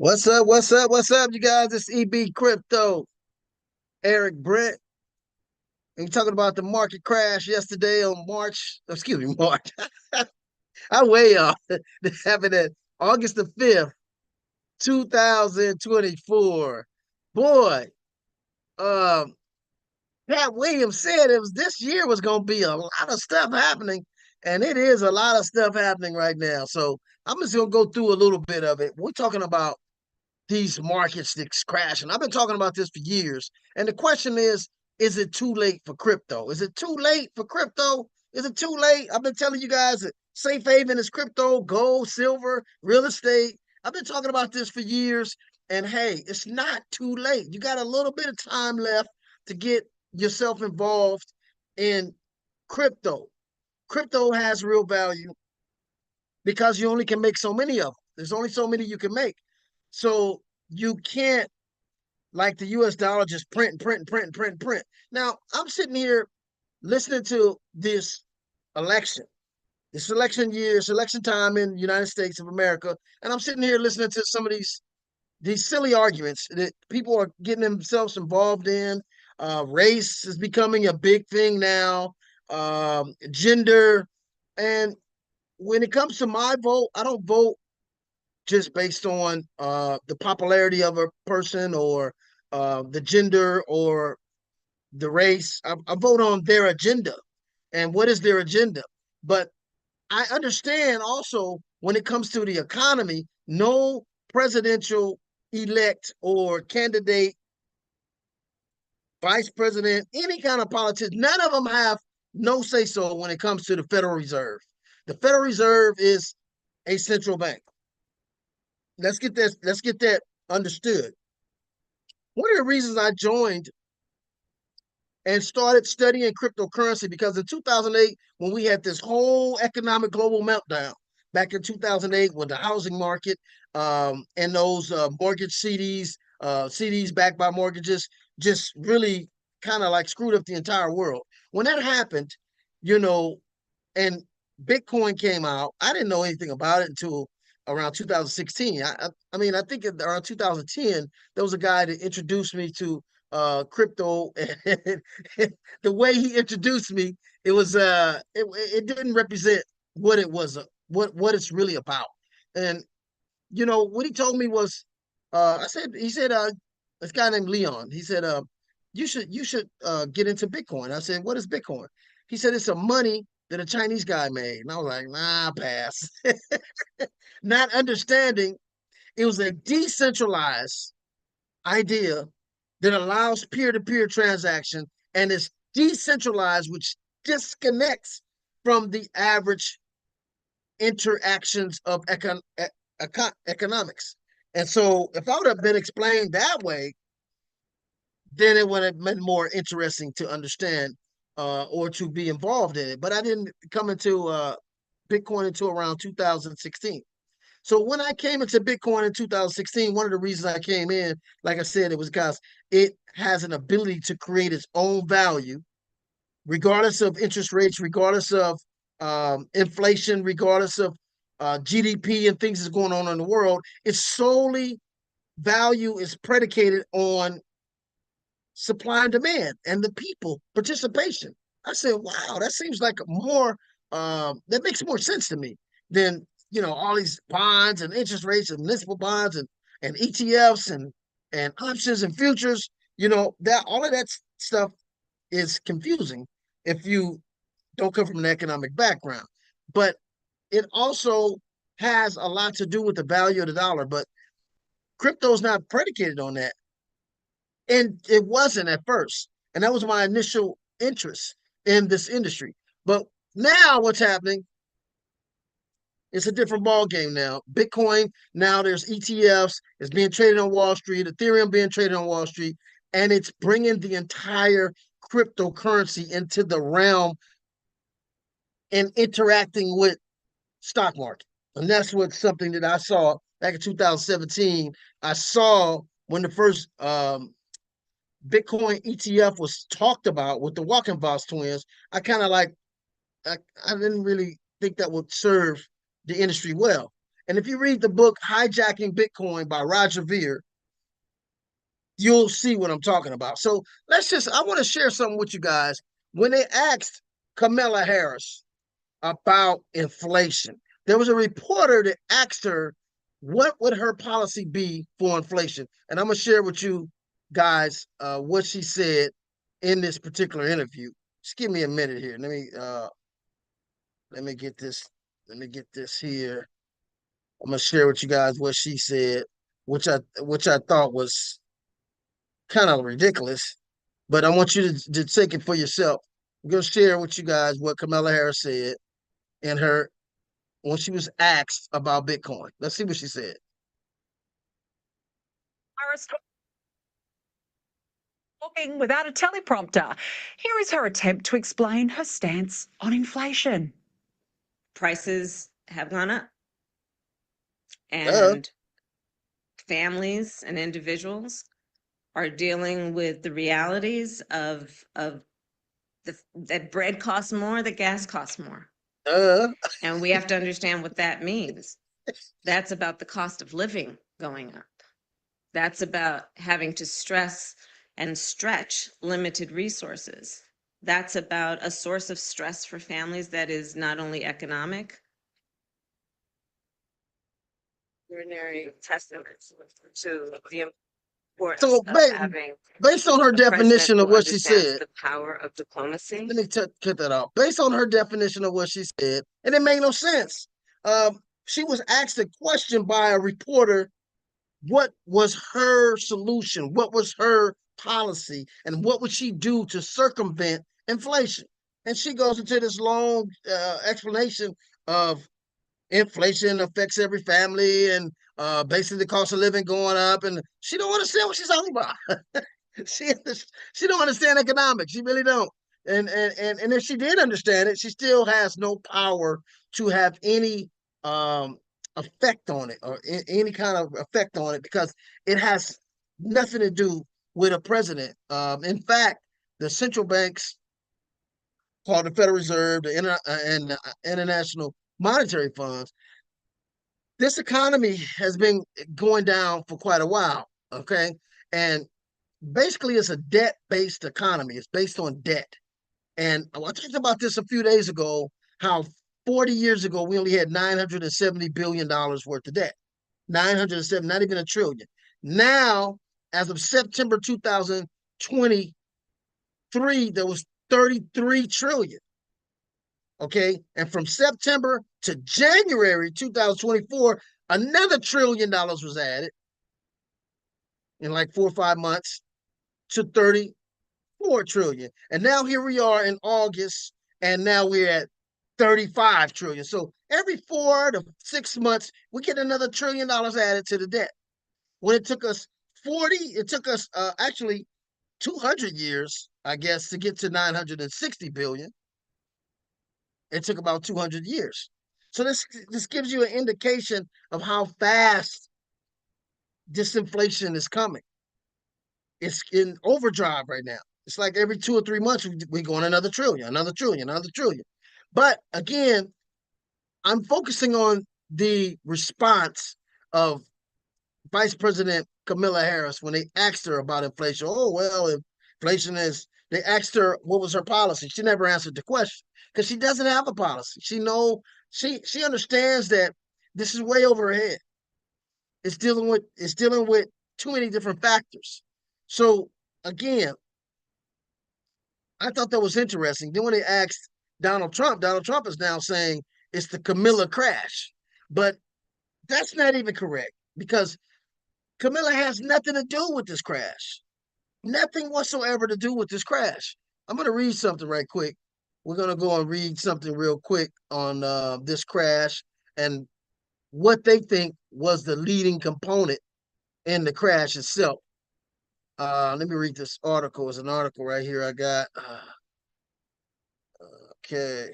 What's up? What's up? What's up, you guys? It's EB Crypto, Eric Brett. And we're talking about the market crash yesterday on March. I way off. It happened at August the 5th, 2024. Boy, um, Pat Williams said it was this year was gonna be a lot of stuff happening, and it is a lot of stuff happening right now. So I'm just gonna go through a little bit of it. We're talking about these markets that's crashing. I've been talking about this for years. And the question is it too late for crypto? Is it too late for crypto? Is it too late? I've been telling you guys that safe haven is crypto, gold, silver, real estate. I've been talking about this for years. And hey, it's not too late. You got a little bit of time left to get yourself involved in crypto. Crypto has real value because you only can make so many of them. There's only so many you can make. So you can't, like the US dollar, just print and print and print and print and print. Now, I'm sitting here listening to this election year, it's election time in the United States of America, and I'm sitting here listening to some of these silly arguments that people are getting themselves involved in. Race is becoming a big thing now, gender. And when it comes to my vote, I don't vote just based on the popularity of a person or the gender or the race. I vote on their agenda and what is their agenda. But I understand also when it comes to the economy, no presidential elect or candidate, vice president, any kind of politician, none of them have no say so when it comes to the Federal Reserve. The Federal Reserve is a central bank. Let's get that understood. One of the reasons I joined and started studying cryptocurrency because in 2008, when we had this whole economic global meltdown, back in 2008, with the housing market and those mortgage CDs backed by mortgages, just really kind of like screwed up the entire world. When that happened, you know, and Bitcoin came out, I didn't know anything about it until around 2016. I mean, I think around 2010, there was a guy that introduced me to crypto, and the way he introduced me, it didn't represent what it was, what it's really about. And what he told me was, he said, this guy named Leon, he said, you should get into Bitcoin. I said, what is Bitcoin? He said, it's a money that a Chinese guy made. And I was like, nah, pass. Not understanding it was a decentralized idea that allows peer-to-peer transaction and is decentralized, which disconnects from the average interactions of economics. And so if I would have been explained that way, then it would have been more interesting to understand or to be involved in it. But I didn't come into Bitcoin until around 2016. So when I came into Bitcoin in 2016, one of the reasons I came in, like I said, it was because it has an ability to create its own value, regardless of interest rates, regardless of inflation, regardless of GDP and things that's going on in the world. Its solely value is predicated on supply and demand and the people participation. I said, wow, that seems like more, that makes more sense to me than, all these bonds and interest rates and municipal bonds and ETFs and options and futures. That all of that stuff is confusing if you don't come from an economic background. But it also has a lot to do with the value of the dollar. But crypto is not predicated on that. And it wasn't at first. And that was my initial interest in this industry. But now what's happening? It's a different ball game now. Bitcoin, now there's ETFs, it's being traded on Wall Street, Ethereum being traded on Wall Street, and it's bringing the entire cryptocurrency into the realm and interacting with stock market. And that's what something that I saw back in 2017. I saw when the first Bitcoin ETF was talked about with the Walkenvoss twins. I kind of like, I didn't really think that would serve the industry well. And if you read the book Hijacking Bitcoin by Roger Ver, you'll see what I'm talking about. So I want to share something with you guys. When they asked Kamala Harris about inflation, there was a reporter that asked her, what would her policy be for inflation? And I'm going to share with you guys what she said in this particular interview. Just give me a minute here. Let me get this. Let me get this here. I'm gonna share with you guys what she said, which I thought was kind of ridiculous, but I want you to take it for yourself. I'm gonna share with you guys what Kamala Harris said in her when she was asked about Bitcoin. Let's see what she said. Harris talking without a teleprompter. Here is her attempt to explain her stance on inflation. Prices have gone up, Uh, and families and individuals are dealing with the realities of that bread costs more, that gas costs more. uh, And we have to understand what that means. That's about the cost of living going up. That's about having to stress and stretch limited resources. That's about a source of stress for families that is not only economic, extraordinary testament to the importance so of having based on her a president definition of who what she understands said, the power of diplomacy. let me cut that off. Based on her definition of what she said, and it made no sense. She was asked a question by a reporter. What was her solution? What was her policy? And what would she do to circumvent inflation? And she goes into this long explanation of inflation affects every family and basically the cost of living going up. And she don't understand what she's talking about. she she don't understand economics. She really don't. And if she did understand it, she still has no power to have any um, effect on it or any kind of effect on it because it has nothing to do with a president. In fact, the central banks called the Federal Reserve and the International Monetary Funds, this economy has been going down for quite a while. Okay. And basically, it's a debt based economy, it's based on debt. And I talked about this a few days ago how 40 years ago, we only had $970 billion worth of debt. 907, not even a trillion. Now, as of September 2023, there was 33 trillion. Okay. And from September to January 2024, another $1 trillion was added in like 4 or 5 months to 34 trillion. And now here we are in August, and now we're at 35 trillion. So every 4 to 6 months, we get another $1 trillion added to the debt. When it took us 40, it took us actually 200 years, I guess, to get to 960 billion. It took about 200 years. So this gives you an indication of how fast disinflation is coming. It's in overdrive right now. It's like every 2 or 3 months we go on another trillion, another trillion, another trillion. But again, I'm focusing on the response of Vice President Kamala Harris when they asked her about inflation. Oh well, inflation is. They asked her what was her policy. She never answered the question because she doesn't have a policy. She understands that this is way over her head. It's dealing with too many different factors. So again, I thought that was interesting. Then when they asked Donald Trump is now saying it's the Camilla crash. But that's not even correct because Camilla has nothing to do with this crash. Nothing whatsoever to do with this crash. I'm going to read something right quick. We're going to go and read something real quick on this crash and what they think was the leading component in the crash itself. Let me read this article. It's an article right here I got. Okay.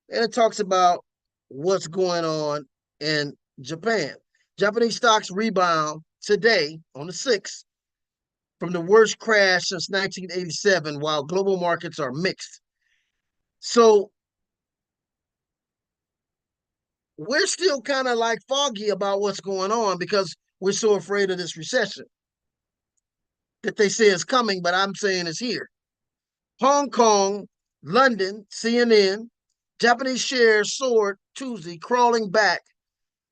And it talks about what's going on in Japan. Japanese stocks rebound today on the 6th from the worst crash since 1987, while global markets are mixed. So, we're still kind of like foggy about what's going on because we're so afraid of this recession that they say is coming, but I'm saying it's here. Hong Kong, London, CNN, Japanese shares soared Tuesday, crawling back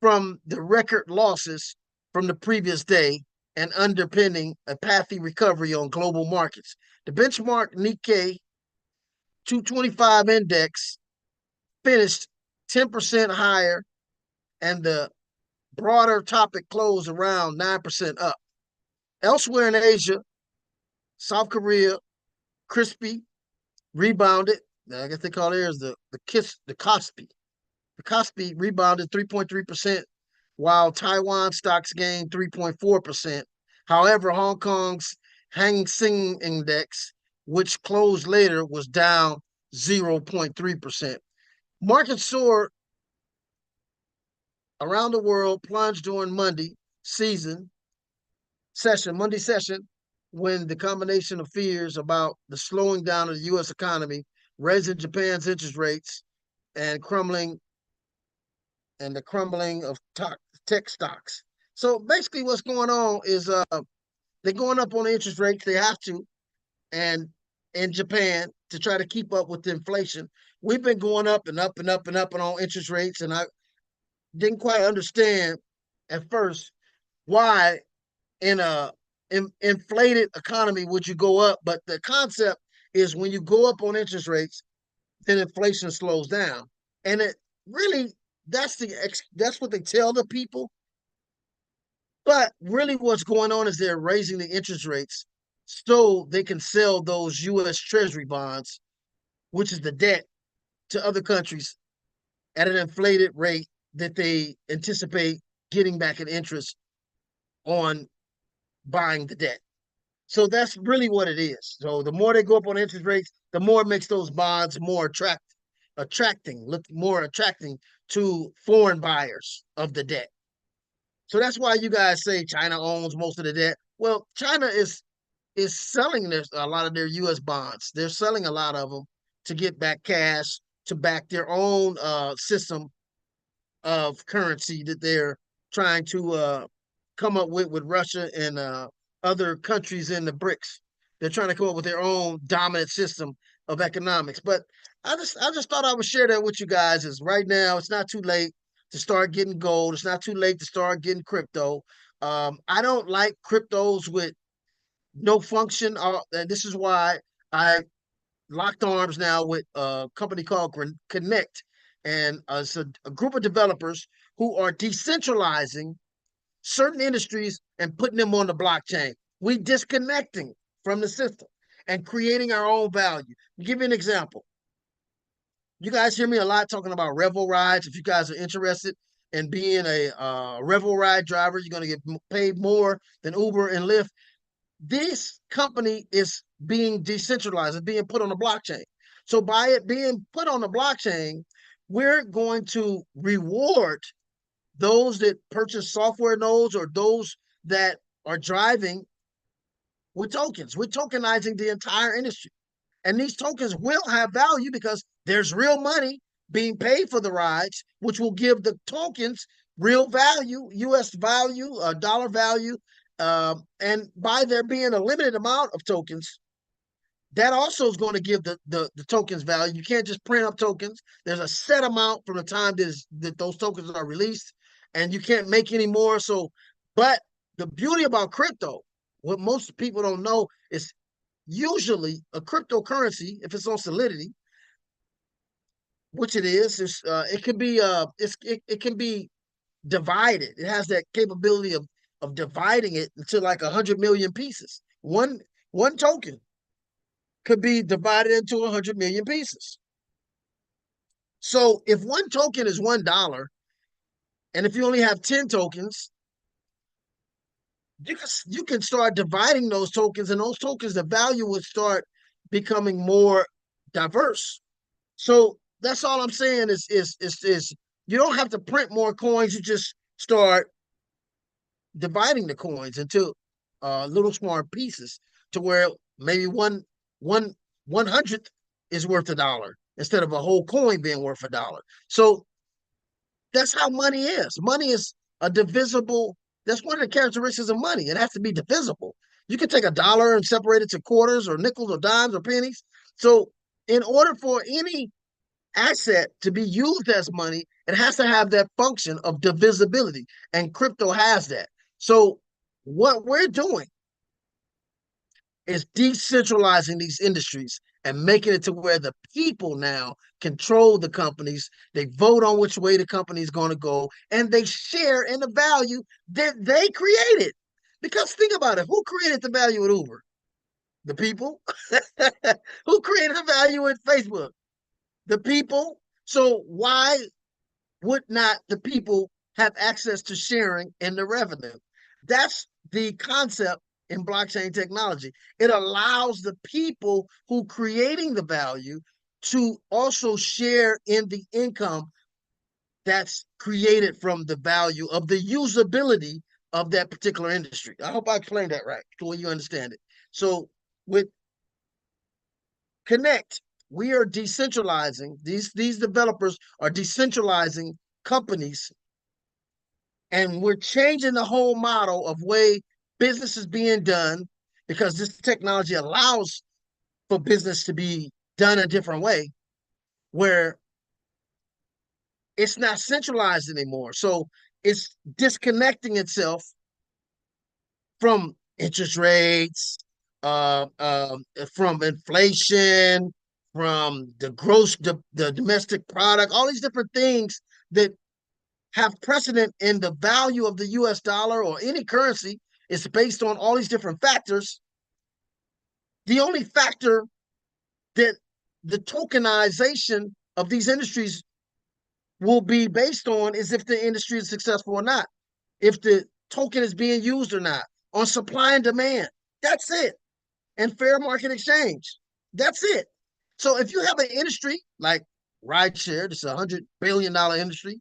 from the record losses from the previous day and underpinning a patchy recovery on global markets. The benchmark Nikkei 225 index finished 10% higher, and the broader topic closed around 9% up. Elsewhere in Asia, South Korea, crispy, rebounded. I guess they call theirs the Kospi. The Kospi rebounded 3.3%, while Taiwan stocks gained 3.4%. However, Hong Kong's Hang Seng Index, which closed later, was down 0.3%. Markets soared around the world, plunged during Monday session, when the combination of fears about the slowing down of the U.S. economy, raising Japan's interest rates, and the crumbling of tech stocks. So basically, what's going on is they're going up on the interest rates. They have to, and in Japan to try to keep up with the inflation. We've been going up and up and up and up and on interest rates, and I didn't quite understand at first why in a inflated economy would you go up, but the concept is when you go up on interest rates, then inflation slows down, and it really that's what they tell the people. But really, what's going on is they're raising the interest rates so they can sell those U.S. Treasury bonds, which is the debt, to other countries at an inflated rate that they anticipate getting back in interest on buying the debt. So that's really what it is. So the more they go up on interest rates, the more it makes those bonds more attracting to foreign buyers of the debt. So that's why you guys say China owns most of the debt. Well, China is selling a lot of their U.S. bonds. They're selling a lot of them to get back cash to back their own system of currency that they're trying to come up with Russia and other countries in the BRICS. They're trying to come up with their own dominant system of economics. But I just thought I would share that with you guys. Is right now it's not too late to start getting gold. It's not too late to start getting crypto. I don't like cryptos with no function. And this is why I locked arms now with a company called Connect, and it's a group of developers who are decentralizing certain industries and putting them on the blockchain. We disconnecting from the system and creating our own value. I'll give you an example. You guys hear me a lot talking about Revel rides. If you guys are interested in being a Revel ride driver, you're going to get paid more than Uber and Lyft. This company is being decentralized, it's being put on the blockchain. So by it being put on the blockchain, we're going to reward those that purchase software nodes or those that are driving with tokens. We're tokenizing the entire industry. And these tokens will have value because there's real money being paid for the rides, which will give the tokens real value, US value, dollar value. And by there being a limited amount of tokens, that also is going to give the tokens value. You can't just print up tokens. There's a set amount from the time that those tokens are released, and you can't make any more. So, but the beauty about crypto, what most people don't know, is usually a cryptocurrency, if it's on Solidity, which it is, it can be it can be divided. It has that capability of dividing it into like 100 million pieces. One token could be divided into 100 million pieces. So if one token is $1, and if you only have 10 tokens, you can start dividing those tokens, and those tokens, the value would start becoming more diverse. So that's all I'm saying is you don't have to print more coins. You just start dividing the coins into little smaller pieces to where maybe one hundredth is worth $1 instead of a whole coin being worth $1. So That's how money is. Money is a divisible. That's one of the characteristics of money. It has to be divisible. You can take a dollar and separate it to quarters or nickels or dimes or pennies. So, in order for any asset to be used as money, it has to have that function of divisibility. And crypto has that. So, what we're doing is decentralizing these industries and making it to where the people now control the companies. They vote on which way the company is going to go, and they share in the value that they created. Because think about it, who created the value at Uber? The people. Who created the value at Facebook? The people. So why would not the people have access to sharing in the revenue? That's the concept in blockchain technology. It allows the people who creating the value to also share in the income that's created from the value of the usability of that particular industry. I hope I explained that right, so you understand it. So with Connect, we are decentralizing, these developers are decentralizing companies, and we're changing the whole model of way business is being done, because this technology allows for business to be done a different way, where it's not centralized anymore. So it's disconnecting itself from interest rates, from inflation, from the domestic product, all these different things that have precedent in the value of the US dollar or any currency. Is based on all these different factors. The only factor that the tokenization of these industries will be based on is if the industry is successful or not, if the token is being used or not, on supply and demand. That's it. And fair market exchange. That's it. So if you have an industry like rideshare, this is $100 billion industry,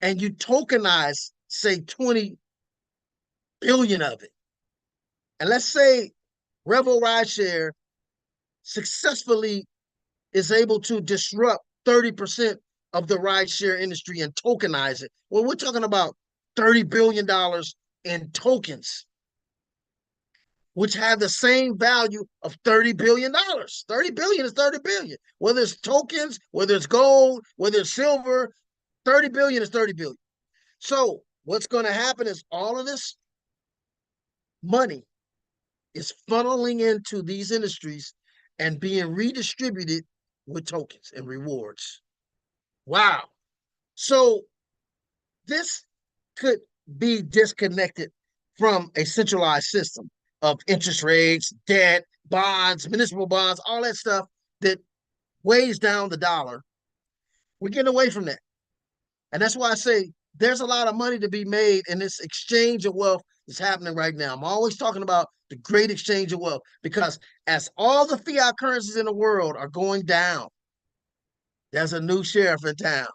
and you tokenize, say, 20 billion of it, and let's say Revel Rideshare successfully is able to disrupt 30% of the rideshare industry and tokenize it. Well, we're talking about $30 billion in tokens, which have the same value of $30 billion. 30 billion is 30 billion. Whether it's tokens, whether it's gold, whether it's silver, 30 billion is 30 billion. So what's going to happen is all of this money is funneling into these industries and being redistributed with tokens and rewards. Wow. So this could be disconnected from a centralized system of interest rates, debt, bonds, municipal bonds, all that stuff that weighs down the dollar. We're getting away from that. And that's why I say there's a lot of money to be made in this exchange of wealth that's happening right now. I'm always talking about the great exchange of wealth, because as all the fiat currencies in the world are going down, there's a new sheriff in town.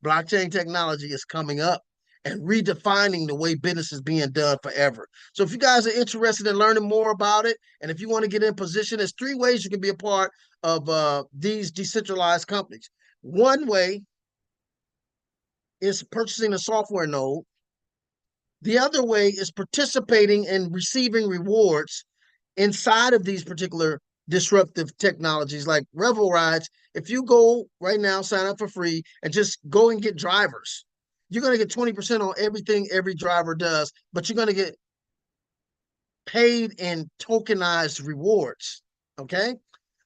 Blockchain technology is coming up and redefining the way business is being done forever. So if you guys are interested in learning more about it, and if you want to get in position, there's 3 ways you can be a part of these decentralized companies. One way is purchasing a software node. The other way is participating and receiving rewards inside of these particular disruptive technologies like Revel Rides. If you go right now, sign up for free and just go and get drivers, you're going to get 20% on everything every driver does, but you're going to get paid in tokenized rewards. Okay.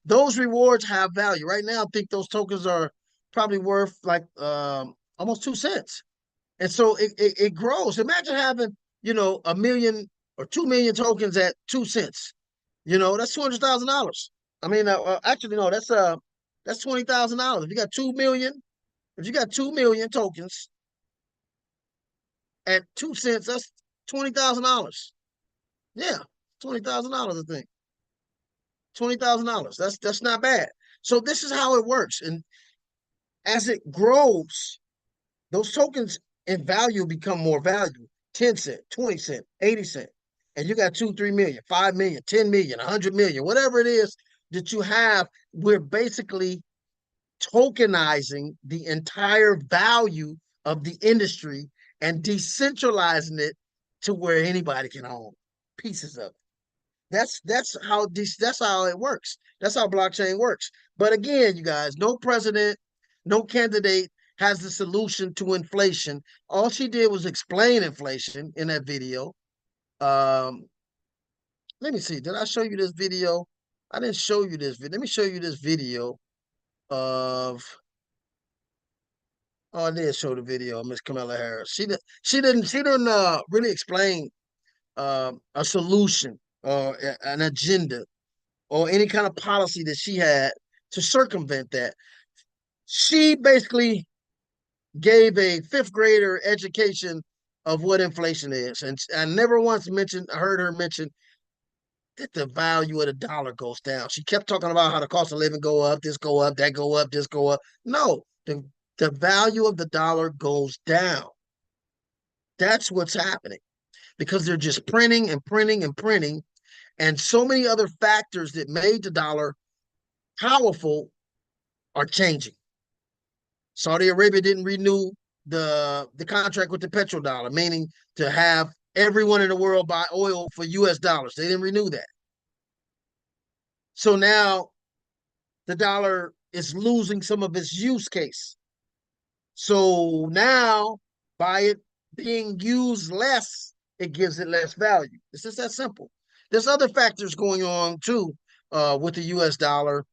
Those rewards have value. Right now, I think those tokens are probably worth like almost 2 cents. And so it grows. Imagine having, 1 million or 2 million tokens at 2 cents. That's $200,000. I mean, actually, no, that's $20,000. If you got 2 million tokens at 2 cents, that's $20,000. Yeah, $20,000, I think. $20,000. That's not bad. So this is how it works. And as it grows, those tokens in value become more valuable. 10 cent, 20 cent, 80 cent. And you got 2, 3 million, 5 million, 10 million, 100 million, whatever it is that you have. We're basically tokenizing the entire value of the industry and decentralizing it to where anybody can own pieces of it. That's how it works. That's how blockchain works. But again, you guys, no president, no candidate has the solution to inflation. All she did was explain inflation in that video. Um, Let me see. Did I show you this video? I didn't show you this video. Let me show you this video of. Oh, I did show the video of Miss Kamala Harris. She didn't really explain a solution or an agenda or any kind of policy that she had to circumvent that. She basically gave a fifth grader education of what inflation is, and I never once heard her mention that the value of the dollar goes down. She kept talking about how the cost of living go up, this go up, that go up, this go up. No, the value of the dollar goes down. That's what's happening because they're just printing and printing and printing, and so many other factors that made the dollar powerful are changing. Saudi Arabia didn't renew the contract with the petrodollar, meaning to have everyone in the world buy oil for US dollars. They didn't renew that. So now the dollar is losing some of its use case. So now by it being used less, it gives it less value. It's just that simple. There's other factors going on too with the US dollar,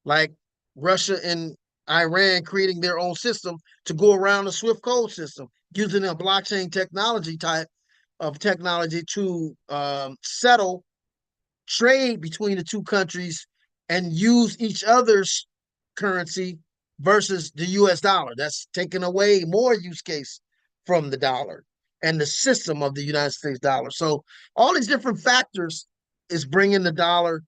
like Russia and Iran creating their own system to go around the Swift code system using a blockchain technology type of technology to settle trade between the two countries and use each other's currency versus the US dollar. That's taking away more use case from the dollar and the system of the United States dollar. So all these different factors is bringing the dollar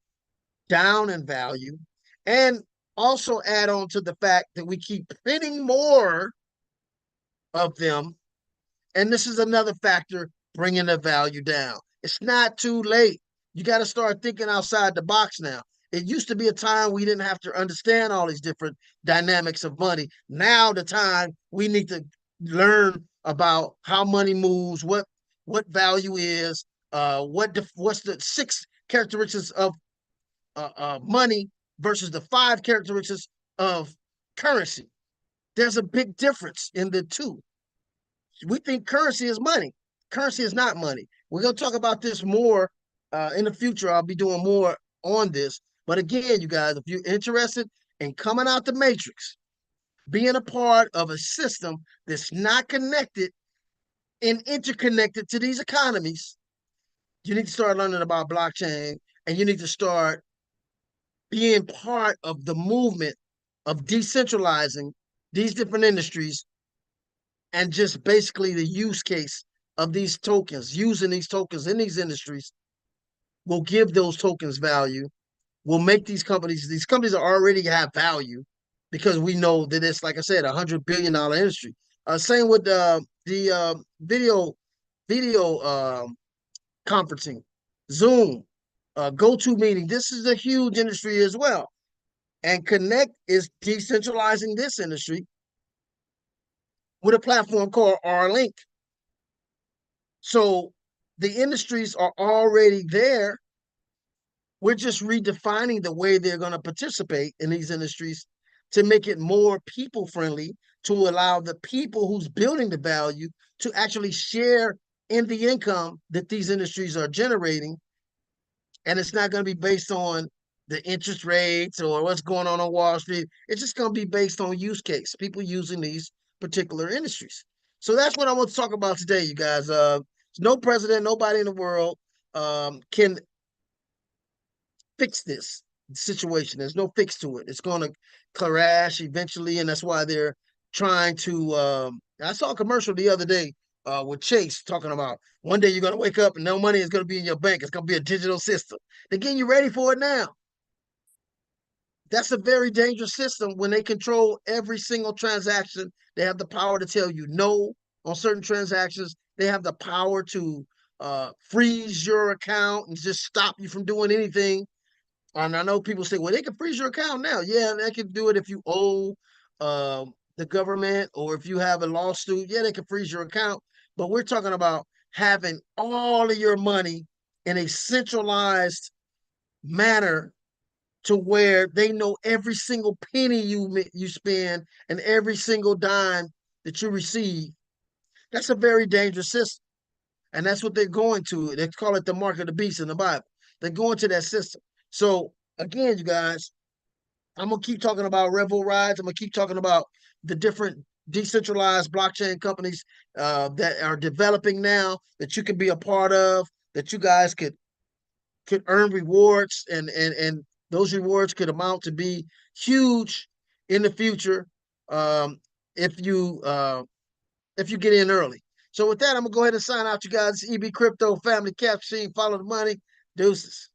down in value, and also add on to the fact that we keep printing more of them. And this is another factor bringing the value down. It's not too late. You got to start thinking outside the box now. It used to be a time we didn't have to understand all these different dynamics of money. Now the time we need to learn about how money moves, what value is, what's the six characteristics of money versus the five characteristics of currency. There's a big difference in the two. We think currency is money. Currency is not money. We're going to talk about this more in the future. I'll be doing more on this. But again, you guys, if you're interested in coming out the matrix, being a part of a system that's not connected and interconnected to these economies, you need to start learning about blockchain, and you need to start being part of the movement of decentralizing these different industries, and just basically the use case of these tokens, using these tokens in these industries will give those tokens value, will make these companies already have value because we know that it's, like I said, $100 billion industry. Same with the video conferencing, Zoom, GoToMeeting. This is a huge industry as well. And Connect is decentralizing this industry with a platform called R-Link. So the industries are already there. We're just redefining the way they're going to participate in these industries to make it more people friendly, to allow the people who's building the value to actually share in the income that these industries are generating. And it's not going to be based on the interest rates or what's going on Wall Street. It's just going to be based on use case, people using these particular industries. So that's what I want to talk about today, you guys. No president, nobody in the world can fix this situation. There's no fix to it. It's going to crash eventually, and that's why they're trying to. I saw a commercial the other day with Chase talking about one day you're going to wake up and no money is going to be in your bank. It's going to be a digital system. They're getting you ready for it now. That's a very dangerous system when they control every single transaction. They have the power to tell you no on certain transactions. They have the power to freeze your account and just stop you from doing anything. And I know people say, well, they can freeze your account now. Yeah, they can do it if you owe the government, or if you have a lawsuit, yeah, they can freeze your account. But we're talking about having all of your money in a centralized manner to where they know every single penny you spend and every single dime that you receive. That's a very dangerous system. And that's what they're going to. They call it the mark of the beast in the Bible. They're going to that system. So again, you guys, I'm gonna keep talking about Revo rides. I'm gonna keep talking about the different decentralized blockchain companies that are developing now that you can be a part of, that you guys could earn rewards, and those rewards could amount to be huge in the future um, if you get in early. So with that, I'm gonna go ahead and sign out, you guys. EB Crypto Family Caption. Follow the money. Deuces.